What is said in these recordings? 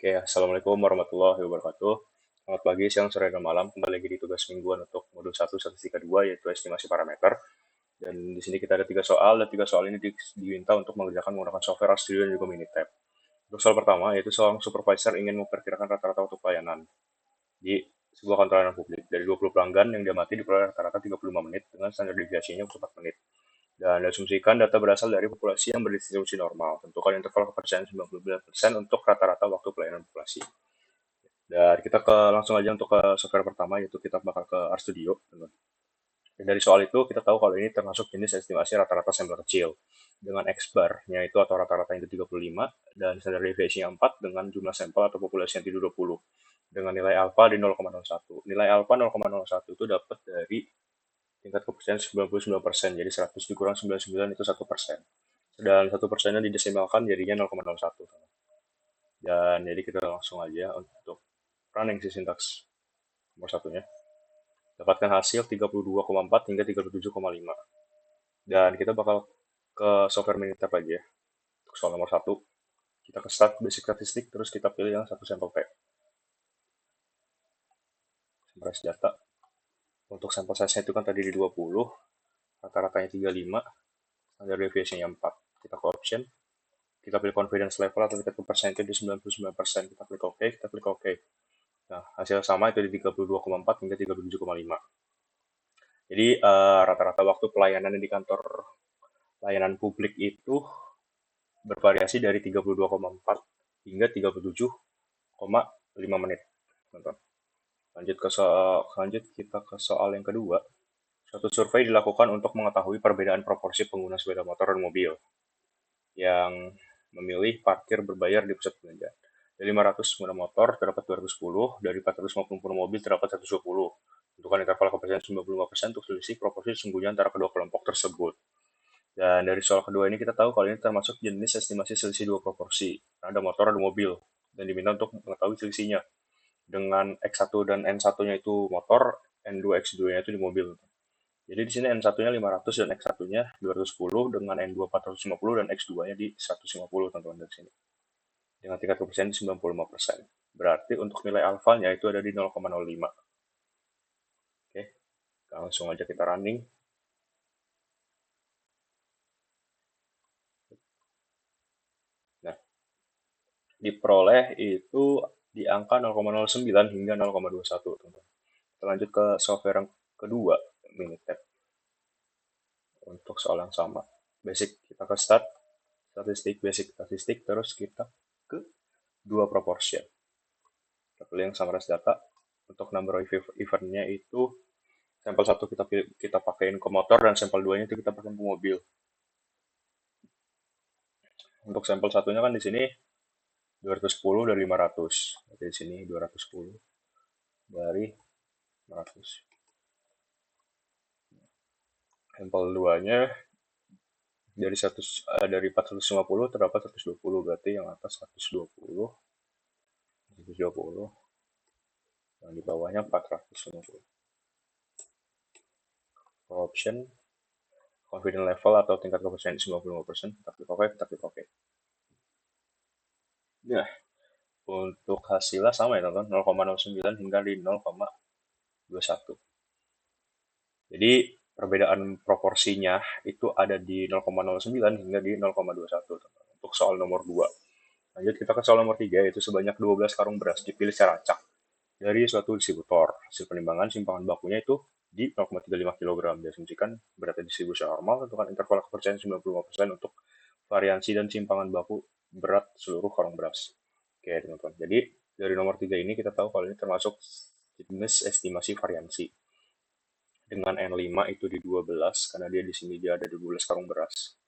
Oke, Assalamualaikum warahmatullahi wabarakatuh. Selamat pagi, siang, sore, dan malam. Kembali lagi di tugas mingguan untuk modul 1 statistika 2, yaitu estimasi parameter. Dan di sini kita ada 3 soal, dan 3 soal ini diminta untuk mengerjakan menggunakan software RStudio dan juga Minitab. Untuk soal pertama, yaitu seorang supervisor ingin memperkirakan rata-rata waktu pelayanan di sebuah kantor layanan publik. Dari 20 pelanggan yang diamati diperoleh rata-rata 35 menit dengan standar deviasinya 4 menit. Dan asumsikan data berasal dari populasi yang berdistribusi normal. Tentukan interval kepercayaan 99% untuk rata-rata waktu pelayanan populasi. Dan kita langsung aja untuk ke software pertama, yaitu kita bakal ke RStudio. Dan dari soal itu kita tahu kalau ini termasuk jenis estimasi rata-rata sampel kecil dengan X bar-nya itu atau rata-rata itu 35 dan standar deviasinya 4 dengan jumlah sampel atau populasi yang tidak 20 dengan nilai alfa di 0,01. Nilai alfa 0,01 itu dapat dari tingkat kepercayaan 99%, jadi 100 dikurang 99 itu 1%. Dan 1%-nya didesimalkan jadinya 0,01. Dan jadi kita langsung aja untuk running si sintaks nomor satunya. Dapatkan hasil 32,4 hingga 37,5. Dan kita bakal ke software Minitab aja. Untuk soal nomor 1, kita ke start basic statistik, terus kita pilih yang satu sampel T. Summarize data. Untuk sampel size-nya itu kan tadi di 20, rata-ratanya 35, standar deviasinya 4. Kita ke option, kita pilih confidence level atau tingkat percentage di 99%, kita klik OK, kita klik OK. Nah, hasil sama itu di 32,4 hingga 37,5. Jadi rata-rata waktu pelayanan di kantor layanan publik itu bervariasi dari 32,4 hingga 37,5 menit. Lanjut kita ke soal yang kedua. Suatu survei dilakukan untuk mengetahui perbedaan proporsi pengguna sepeda motor dan mobil yang memilih parkir berbayar di pusat perbelanjaan. Dari 500 pengguna motor terdapat 210, dari 450 pengguna mobil terdapat 120. Tentukan interval kepercayaan 95% untuk selisih proporsi sesungguhnya antara kedua kelompok tersebut. Dan dari soal kedua ini kita tahu kalau ini termasuk jenis estimasi selisih dua proporsi. Ada motor, ada mobil. Dan diminta untuk mengetahui selisihnya. Dengan X1 dan N1-nya itu motor, N2, X2-nya itu di mobil. Jadi di sini N1-nya 500 dan X1-nya 210 dengan N2 450 dan X2-nya di 150 teman-teman dari sini. Dengan tingkat kepercayaan 95%. Berarti untuk nilai alfanya itu ada di 0,05. Oke, langsung aja kita running. Nah, diperoleh itu di angka 0,09 hingga 0,21 teman-teman. Kita lanjut ke software yang kedua, Minitab. Untuk soal yang sama. Basic kita ke start, statistik, basic statistik, terus kita ke dua proportion. Kita pilih yang summarize data. Untuk number of event-nya itu sampel 1 kita pakein ke motor dan sampel 2-nya itu kita pakein ke mobil. Untuk sampel satunya kan di sini 210 dari 500. Jadi di sini 210 dari 500. Sampel 2-nya dari 450 terdapat 120, berarti yang atas 120, yang di bawahnya 450. Option confidence level atau tingkat kepercayaan 95%, kita klik OK, kita klik OK. Nah, untuk hasilnya sama ya teman-teman, 0,09 hingga di 0,21. Jadi perbedaan proporsinya itu ada di 0,09 hingga di 0,21 teman-teman. Untuk soal nomor 2. Lanjut kita ke soal nomor 3, yaitu sebanyak 12 karung beras dipilih secara acak dari suatu distributor. Hasil penimbangan simpangan bakunya itu di 0,35 kg. Diasumsikan beratnya distribusi normal, tentukan interval kepercayaan 95% untuk variansi dan simpangan baku berat seluruh karung beras. Oke teman-teman, jadi dari nomor 3 ini kita tahu kalau ini termasuk jenis estimasi variansi. Dengan N5 itu di 12, karena dia di sini dia ada 12 karung beras.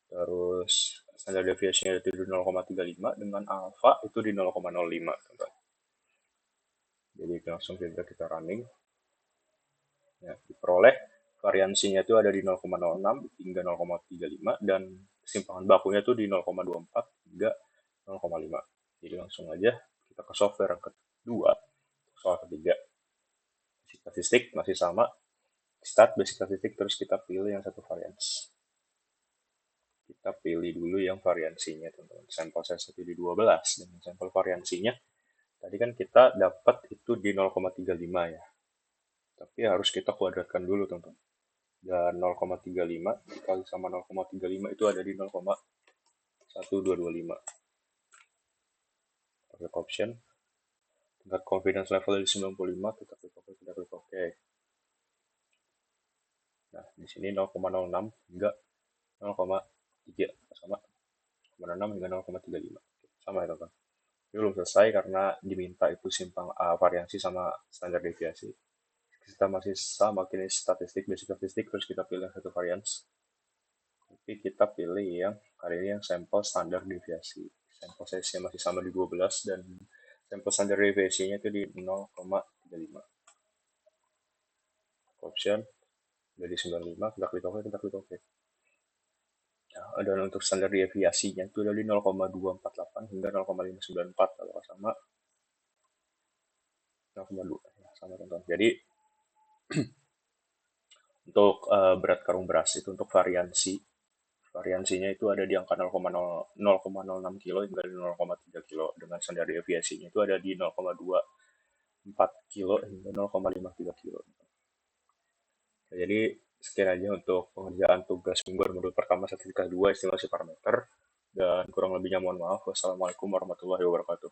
Terus standar deviasinya itu di 0,35, dengan alfa itu di 0,05 teman-teman. Jadi langsung kita running. Ya, diperoleh variansinya itu ada di 0,06 hingga 0,35 dan simpangan bakunya itu di 0,24 hingga 0,5. Jadi langsung aja kita ke software yang kedua, soal ketiga. Basic statistik masih sama, start basic statistik, terus kita pilih yang satu varians. Kita pilih dulu yang variansinya, teman-teman. Sampel saya 1 di 12, dan sampel variansinya, tadi kan kita dapat itu di 0,35 ya. Tapi harus kita kuadratkan dulu, teman-teman. Dan 0,35 dikali sama 0,35 itu ada di 0,1225. Pakai option. Tingkat confidence level di 95, kita klik OK, kita klik OK. Nah, di sini 0,06 hingga 0,3 sama 0,6 hingga 0,35. Sama ya, teman-teman. Ini belum selesai karena diminta itu simpang variansi sama standar deviasi. Kita masih sama, kini statistik, basic statistik, terus kita pilih satu varians. Tapi kita pilih yang kali ini yang sampel standar deviasi. Sampel size-nya masih sama di 12 dan sampel standar deviasinya itu di 0,35. Option dari 95, kita klik OK, kita klik OK. Nah, dan untuk standar deviasinya itu dari 0,248 hingga 0,594 kalau sama 0,2 ya, sama, teman-teman. Jadi untuk berat karung beras itu untuk variansinya itu ada di angka 0,06 kilo hingga 0,3 kilo, dengan standar deviasinya itu ada di 0,24 kilo hingga 0,53 kilo. Nah, jadi sekian aja untuk pengerjaan tugas mingguan modul pertama sertifikat 2 estimasi parameter, dan kurang lebihnya mohon maaf. Wassalamualaikum warahmatullahi wabarakatuh.